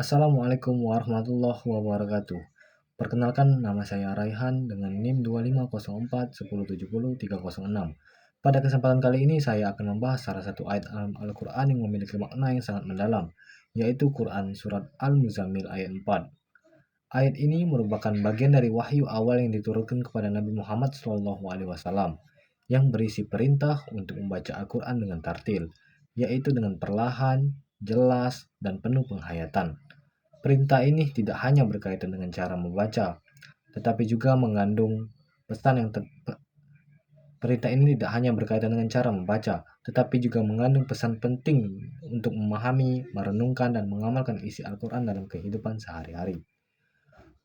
Assalamualaikum warahmatullahi wabarakatuh. Perkenalkan, nama saya Raihan dengan NIM 2504 1070 306. Pada kesempatan kali ini saya akan membahas salah satu ayat Al-Quran yang memiliki makna yang sangat mendalam, yaitu Quran Surat Al-Muzammil ayat 4. Ayat ini merupakan bagian dari wahyu awal yang diturunkan kepada Nabi Muhammad SAW, yang berisi perintah untuk membaca Al-Quran dengan tartil, yaitu dengan perlahan, jelas, dan penuh penghayatan. Perintah ini tidak hanya berkaitan dengan cara membaca, tetapi juga mengandung pesan yang perintah ini tidak hanya berkaitan dengan cara membaca, tetapi juga mengandung pesan penting untuk memahami, merenungkan, dan mengamalkan isi Al-Quran dalam kehidupan sehari-hari.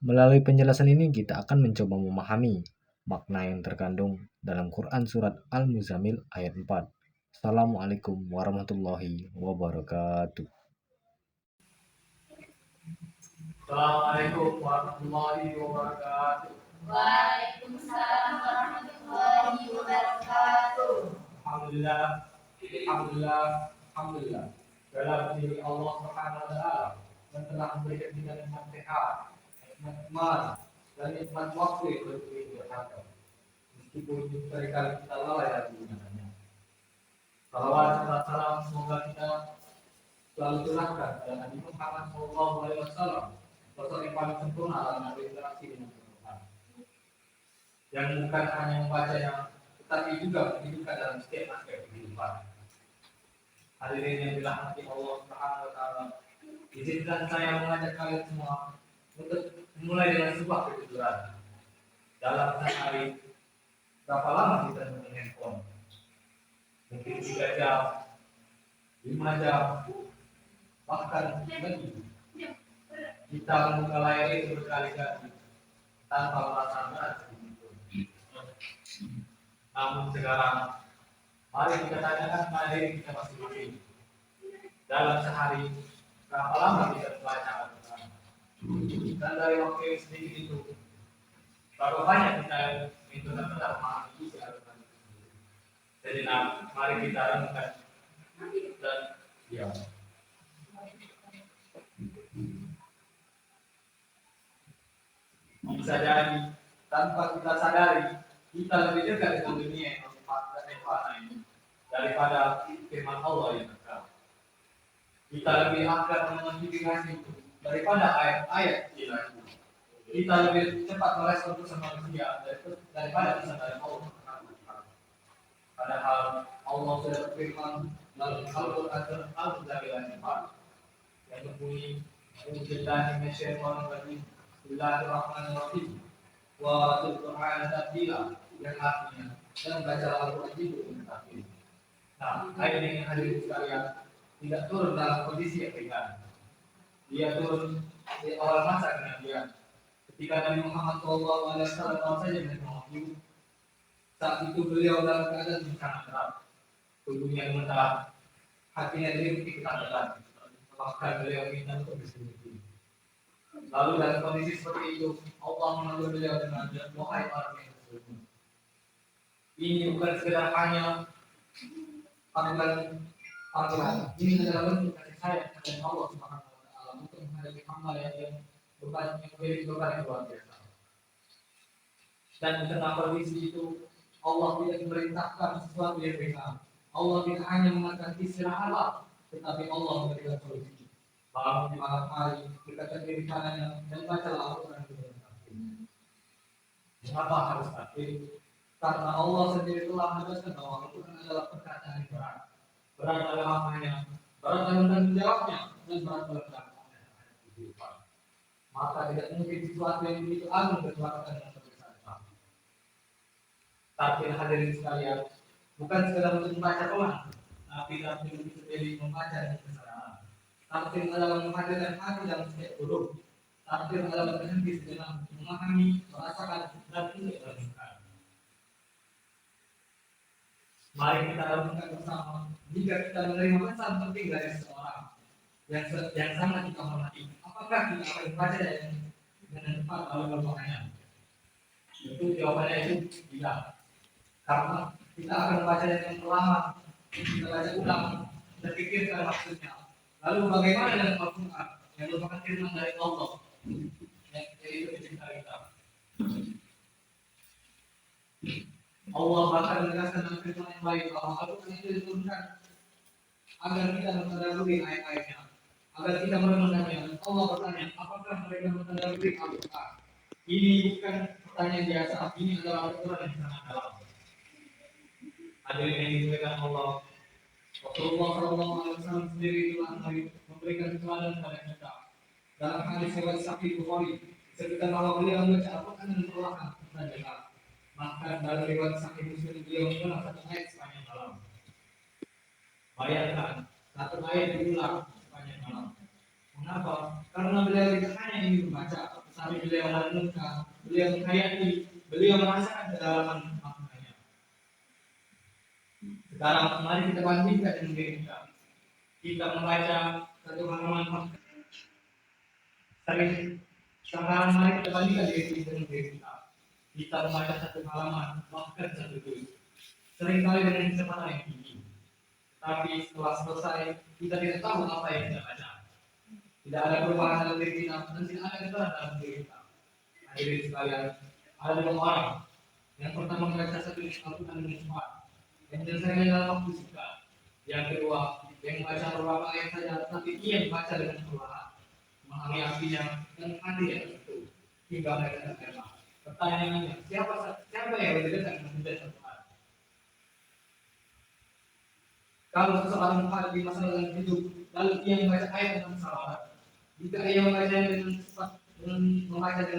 Melalui penjelasan ini kita akan mencoba memahami makna yang terkandung dalam Quran Surat Al-Muzammil ayat 4. Assalamualaikum warahmatullahi wabarakatuh. Assalamualaikum warahmatullahi wabarakatuh. Waalaikumsalam warahmatullahi wabarakatuh. Alhamdulillah, alhamdulillah, alhamdulillah. Dalam diri Allah Subhanahu wa taala yang telah memberikan kita nikmat sehat, nikmat iman, dan nikmat waktu yang berlimpah. Meskipun seringkali kita lalai dalam menggunakannya. Salawat serta salam semoga kita selalu curahkan kepada Nabi Muhammad SAW, sosok yang paling sempurna dalam berinteraksi dengan Tuhan, yang bukan hanya membacanya, tetapi juga menghidupkan dalam setiap aspek kehidupan. Hadirin yang dirahmati Allah Subhanahu wa taala, izinkan saya mengajak kalian semua untuk memulai dengan sebuah kejujuran. Dalam sehari, berapa lama kita main handphone? Mungkin 3 jam, 5 jam, bahkan lebih. Kita membuka layar itu berkali-kali tanpa merasa berat. Namun sekarang, mari kita tanyakan pada diri kita masing-masing. Dalam sehari, berapa lama kita membaca Al-Quran? Dan dari waktu yang sedikit itu, berapa banyak kita benar-benar memahami isi Al-Quran? Jadi, mari kita renungkan dan diam. Bisa jadi tanpa kita sadari kita lebih dekat dengan dunia yang fana ini daripada firman Allah yang kekal. Kita lebih akan mengotifikasi itu daripada ayat-ayat ilahi. Kita lebih cepat merespon pesan manusia daripada pesan dari Allah. Padahal Allah sudah berfirman dalam Al-Quran Al-Muzammil yang berbunyi Bismillahirrahmanirrahim Bismillahirrahmanirrahim wa Al-Quran tabdila, yang artinya dan baca Al-Quran itu dengan tartil. Ayat ini hadirin sekalian tidak turun dalam kondisi yang ringan. Dia turun di awal masa kenabian ketika Nabi Muhammad SAW baru saja menerima wahyu. Saat itu beliau dalam keadaan yang sangat berat, tubuhnya gemetar, hatinya diliputi ketakutan, bahkan beliau minta untuk bersembunyi. Lalu dalam kondisi seperti itu, Allah menegur beliau dengan wahai orang yang bersembunyi. Ini bukan sekedar hanya panggilan, ini adalah bentuk kasih sayang dari Allah Subhanahu wa taala untuk menghadapi hamba yang memiliki beban yang luar biasa. Dan di tengah kondisi itu, Allah tidak memerintahkan sesuatu yang ringan. Allah tidak hanya mengatakan istirahatlah, tetapi Allah memberikan solusi. Bangun di malam hari, dekatkan diri kanannya, dan bacalah Al-Quran dengan tartil. Mengapa harus tartil? Karena Allah sendiri telah menegaskan bahwa Al-Quran adalah perkataan yang berat. Berat dalam maknanya, berat dalam tanggung jawabnya, dan berat dalam dakwahnya. Maka tidak mungkin sesuatu yang begitu agung berkekuatan dengan terbesar. Tartil hadirin sekalian, bukan sekedar untuk membaca pelan, tapi tartil itu sendiri membaca dengan kesadaran. Tartil adalah menghadirkan hati dalam setiap huruf. Tartil adalah berhenti sejenak, memahami, merasakan, dan untuk merenungkan. Mari kita renungkan bersama. Jika kita menerima pesan penting dari seseorang yang sangat kita hormati, apakah kita akan membaca dengan cepat lalu melupakannya? Itu jawabannya itu tidak. Karena kita akan membaca dengan perlahan, kita baca ulang, kita pikirkan maksudnya. Lalu bagaimana dengan Al-Quran? yang merupakan firman dari Allah, yaitu pencipta kita. Allah bahkan menegaskan dalam firman yang lain bahwa Al-Quran itu diturunkan agar kita mentadaburi ayat-ayatnya, agar kita merenungkannya. Dan Allah bertanya, apakah mereka mentadaburi Al-Quran? Ini bukan pertanyaan biasa, ini adalah Al-Quran yang sangat dalam. Hadirin yang dimuliakan Allah, Rasulullah SAW sendiri telah memberikan teladan kepada kita. Dalam hadis riwayat Sahih Bukhari, disebutkan bahwa beliau membaca Al-Quran dan perlahan saja. Maka dalam riwayat Sahih Muslim beliau mengulang satu ayat sepanjang malam. Bayangkan, satu ayat diulang sepanjang malam. Mengapa? Karena beliau tidak hanya ingin membaca, tetapi beliau merenungkan, beliau menghayati, beliau merasakan kedalaman maknanya. Sekarang mari kita bandingkan dengan diri kita. Kita membaca satu halaman sekarang mari kita bandingkan diri kita dengan diri kita. Kita membaca satu halaman, bahkan satu juz. Seringkali dengan kecepatan yang tinggi. Tapi setelah selesai, kita tidak tahu apa yang kita baca. Tidak ada perubahan dalam diri kita, dan tidak ada kesalahan dalam diri kita. Hadirin sekalian, ada dua orang. Yang pertama membaca satu Al-Quran dengan cepat, yang menyelesaikan dalam waktu singkat. Yang kedua, yang membaca beberapa ayat saja, tapi ia membaca dengan perlahan, memahami artinya dan hati yang tersentuh hingga mereka terkena. Pertanyaannya, siapa yang lebih dekat dengan membaca Al-Quran? Kalau seseorang menghadapi masalah dalam hidup, lalu ia membaca ayat dengan salah, jika ia membaca dengan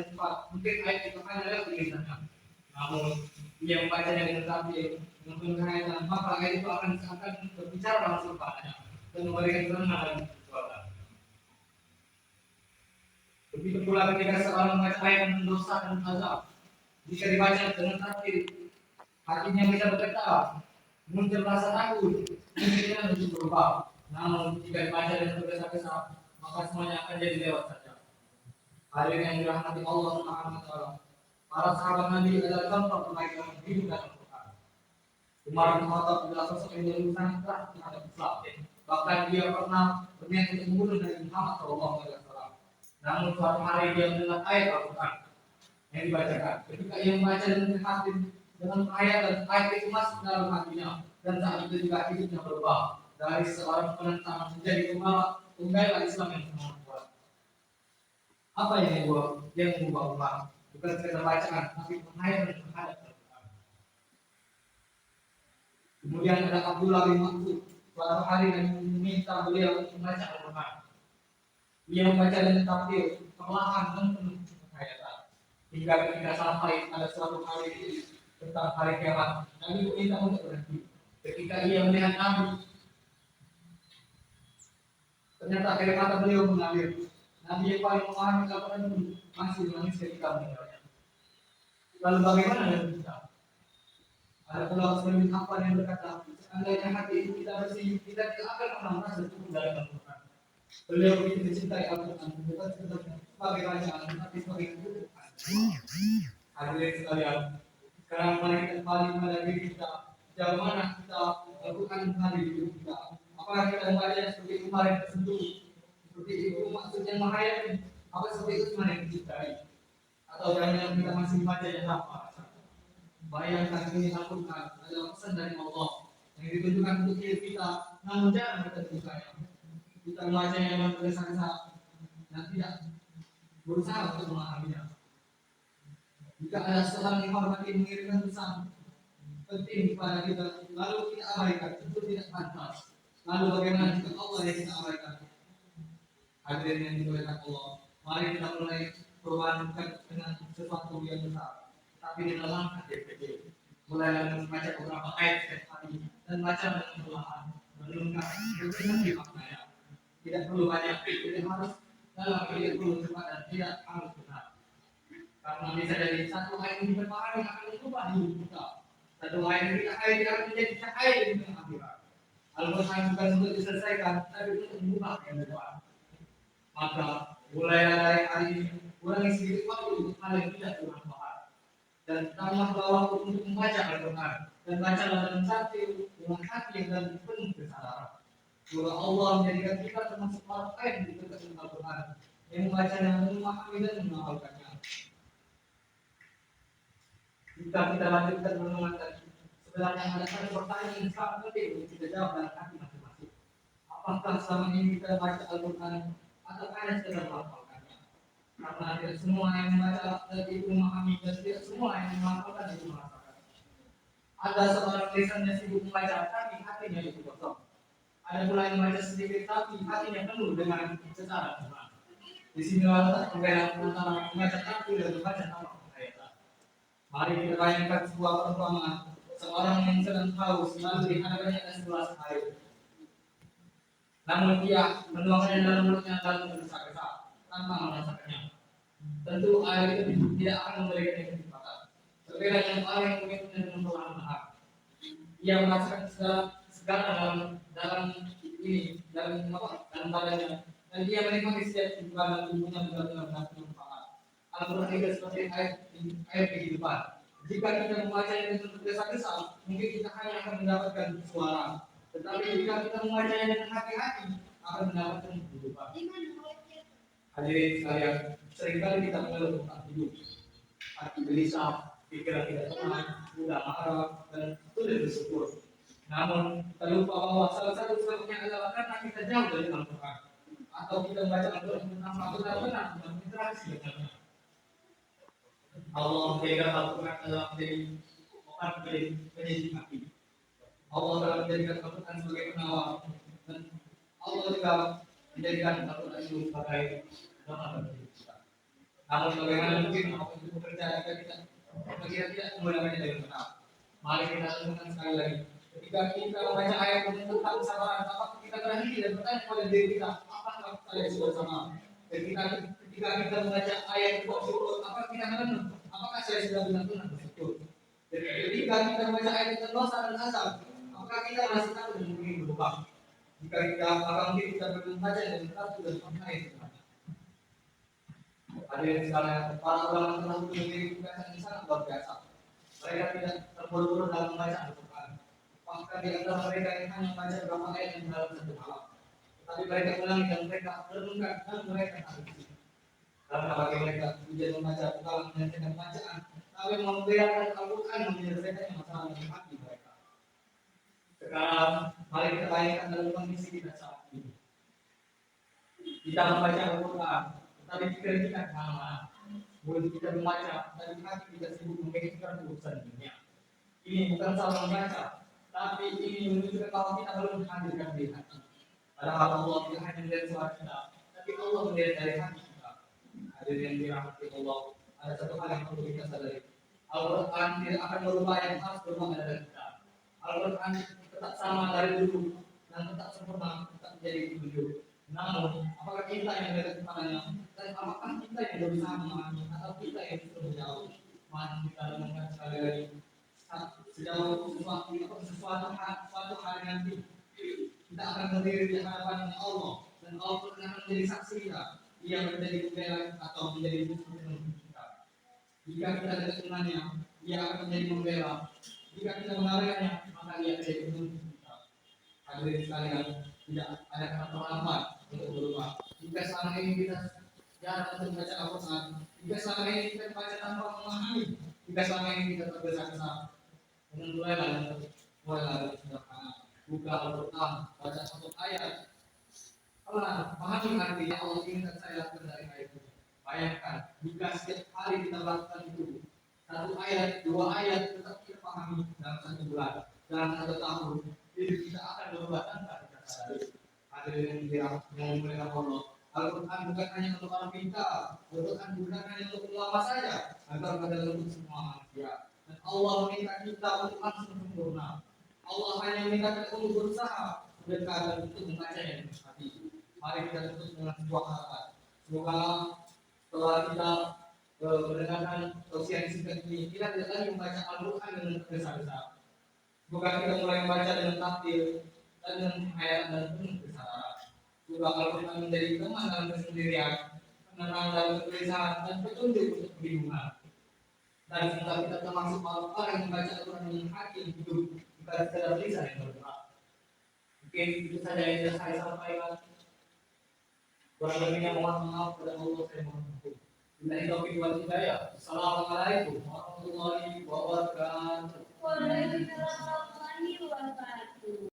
cepat, mungkin ayat itu hanya lewat tulisannya. Namun, ia membacanya dengan tertil, dengan penghayatan, maka ayat itu akan berbicara langsung padanya dan memberikan ketenangan dan kekuatan. Begitu pula ketika seorang membaca ayat dengan dosa dan azab, jika dibaca dengan tertil, hatinya bisa bergetar, muncul rasa takut, mungkin untuk berubah. Namun, jika dibaca dengan tergesa-gesa, maka semuanya akan jadi lewat saja. Hadirin yang dirahmati Allah Subhanahu wa taala. Para sahabat Nabi adalah contoh terbaik dalam hidup dan Al-Quran. Umar bin Khattab adalah sosok yang berusaha keras terhadap Islam. Bahkan dia pernah berniat untuk membunuh Nabi Muhammad SAW. Namun suatu hari dia mendengar ayat Al-Quran yang dibacakan. Ketika ia membaca dengan hati dengan ayat dan ayat itu masuk dalam hatinya, dan saat itu juga hidupnya berubah dari seorang penentang menjadi pembela Islam yang sangat kuat. Apa yang membuat Umar? Bukan sekedar bacaan, tapi penghayatan terhadap Al-Quran. Kemudian ada Abdullah bin Mas'ud. Suatu hari Nabi meminta beliau untuk membaca Al-Quran. Ia membaca dengan tartil, perlahan dan penuh penghayatan. Hingga ketika sampai ada suatu hari tentang hari kiamat, Nabi meminta untuk berhenti. Ketika ia melihat Nabi, ternyata air mata beliau mengalir. Nabi yang paling memahami Al-Quran pun masih menangis ketika mendengarnya. Lalu bagaimana dengan kita? Ada pula Usman bin Affan yang berkata, seandainya hati itu kita bersih, kita tidak akan pernah merasa cukup dari Al-Quran. Beliau begitu mencintai Al-Quran, bukan sebagai bacaan, tapi sebagai kebutuhan. Hadirin sekalian, sekarang mari kita kembali kepada diri kita. Sejauh mana kita Al-Quran mengalir di hidup kita? Apakah kita membaca seperti kemarin tersentuh? Seperti itu maksudnya menghayati, apa seperti itu cuma yang dicintai? Atau jangan kita masih membaca yang apa? Bayangkan ini Al-Quran adalah pesan dari Allah yang ditujukan untuk hidup kita, namun jangan kita dibukanya. Kita membacanya dengan tergesa-gesa dan tidak berusaha untuk memahaminya. Jika ada seorang yang hormati mengirimkan pesan penting kepada kita, lalu kita abaikan, itu tidak pantas. Lalu bagaimana jika Allah yang kita abaikan? Hadirin yang dimuliakan Allah, mari kita mulai perubahan bukan dengan sesuatu yang besar, tapi dengan langkah yang kecil. Mulai dengan membaca beberapa ayat setiap hari dan baca dengan perlahan, merenungkan, berpikir maknanya. Tidak perlu banyak, tidak harus dalam, tidak perlu cepat dan tidak harus benar. Karena bisa jadi satu ayat yang dipahami akan mengubah hidup kita. Satu ayat yang kita hayati akan menjadi cahaya di dunia akhirat. Al-Quran bukan untuk diselesaikan, tapi untuk mengubah yang depan. Maka mulai dari hari ini, kurangi sedikit waktu untuk hal yang tidak bermanfaat, dan tambahlah waktu untuk membaca Al-Quran dan bacalah dengan tertil, dengan hati yang penuh kesadaran. Semoga Allah menjadikan kita termasuk orang lain di dekat dengan Al-Quran yang membacanya, memahami dan mengamalkannya. Jika kita lanjutkan renungan tadi, sebenarnya ada satu pertanyaan yang sangat penting untuk kita jawab dalam hati masing-masing. Apakah selama ini kita baca Al-Quran atau hanya sekedar menghafalkannya? Karena tidak semua yang membaca itu memahami dan tidak semua yang menghafalkan itu merasakan. Ada seorang lisannya sibuk membaca tapi hatinya itu kosong. Ada pula yang membaca sedikit tapi hatinya penuh dengan secara iman. Di sini letak perbedaan antara membaca tapi dan membaca tanpa penghayatan. Mari kita bayangkan sebuah perumpamaan seorang yang sedang haus lalu di hadapannya ada segelas air. Namun dia menuangkannya dalam mulutnya lalu tergesa-gesa tanpa merasakannya. Tentu air itu tidak akan memberikan kenikmatan. Berbeda dengan orang yang menginginkan dengan perlahan-lahan. Ia merasakan segala dalam ini dalam badannya dan dia menikmati setiap kehidupan tubuhnya benar-benar bermanfaat. Al-Quran itu seperti air kehidupan. Jika kita membacanya dengan tergesa-gesa, mungkin kita hanya akan mendapatkan suara. Tetapi jika kita membacanya dengan hati-hati, akan mendapatkan kehidupan. Hadirin sekalian, seringkali kita mengeluh tentang hidup, hati gelisah, pikiran tidak tenang, mudah marah, dan sulit bersyukur. Namun kita lupa bahwa salah satu sebabnya adalah karena kita jauh dari Al-Quran, atau kita membaca Al-Quran tanpa benar-benar berinteraksi dengannya. Allah menjadikan Al-Quran adalah menjadi obat penyejuk hati. Allah telah menjadikan Al-Quran sebagai penawar, dan Allah juga menjadikan Al-Quran itu sebagai doa bagi kita. Namun bagaimana mungkin apa itu bekerja jika kita tidak menggunakannya dengan benar? Mari kita renungkan sekali lagi. Ketika kita membaca ayat tentang kesabaran, apakah kita berhenti dan bertanya kepada diri kita, apakah saya sudah sama? Ketika kita membaca ayat bersyukur, apakah kita merenung, apakah saya sudah benar-benar bersyukur? Ketika kita membaca ayat tentang dosa dan azab, apakah kita masih takut dan ingin berubah? Jika kita apakah mungkin kita membaca dan takut dan mengenai sebenarnya? Hadirin sekalian, para ulama terdahulu memiliki tugasan yang sangat luar biasa. Mereka tidak terburu-buru dalam membaca Al-Quran. Bahkan di antara mereka yang hanya membaca beberapa ayat yang dalam satu malam. Tetapi mereka ulangi dan mereka renungkan dan mereka harus. Karena bagi mereka tujuan membaca bukan menyelesaikan bacaan, tapi membiarkan Al-Quran menyelesaikan masalah yang hati mereka. Sekarang mari kita bayangkan dalam kondisi kita saat ini. Kita membaca Al-Quran, tetapi pikiran kita kemana-mana. Mulut kita membaca, tetapi hati kita sibuk memikirkan urusan dunia. Ini bukan salah membaca, tapi ini menunjukkan bahwa kita belum menghadirkan diri hati. Padahal Allah tidak hanya melihat suara kita, tapi Allah melihat dari hati kita. Hadirin yang dirahmati Allah, ada satu hal yang perlu kita sadari. Al-Quran tidak akan berubah yang harus berubah dari kita. Al-Quran tetap sama dari dulu dan tetap sempurna, tetap menjadi petunjuk. Namun, apakah kita yang dekat kepadanya dan apakah kita yang berusaha memahami atau kita yang terus jauh? Mari kita renungkan sekali lagi. Sejauh suatu hari nanti kita akan berdiri di hadapan Allah dan Allah akan menjadi saksi kita. Ia menjadi pembela atau menjadi musuh kita. Jika kita dekat dengannya, ia akan menjadi pembela. Jika kita mengabaikannya, maka ia menjadi musuh kita. Hadirin sekalian, tidak ada kata terlambat untuk berubah. Jika selama ini kita jarang untuk membaca Al-Quran, jika selama ini kita baca tanpa memahami, jika selama ini kita tergesa-gesa, mulailah sederhana, buka Al-Quran, baca satu ayat. Pahami artinya Allah inginkan saya lakukan dari ayat itu. Bayangkan, jika setiap hari kita lakukan itu, satu ayat, dua ayat tetap kita pahami dalam satu bulan, dalam satu tahun, hidup kita akan berubah tanpa kita sadari. Hadirin yang dimuliakan Allah, Al-Quran bukan hanya untuk orang pintar, Al-Quran bukan hanya untuk ulama saja, agar adalah untuk semua manusia. Dan Allah meminta kita untuk langsung sempurna. Allah hanya meminta kita untuk berusaha dekat dan untuk membacanya dengan hati. Mari kita tutup dengan sebuah harapan. Semoga setelah kita mendengarkan tausiah singkat ini, kita tidak lagi membaca Al-Quran dengan tergesa-gesa. Semoga kita mulai membaca dengan takdir dan dengan penghayatan dan penuh kesadaran. Semoga Al-Quran menjadi teman dalam kesendirian, penenang dalam kegelisahan dan petunjuk untuk kebingungan. Dan semoga kita termasuk orang yang membaca Al-Quran dengan hati yang hidup, bukan sekedar lisan yang bergerak. Mungkin itu saja yang bisa saya sampaikan. Kurang lebihnya mohon maaf kepada Allah, saya mohon ampun. Billahi taufiq wal hidayah. Assalamualaikum warahmatullahi wabarakatuh. Waalaikumsalam warahmatullahi wabarakatuh.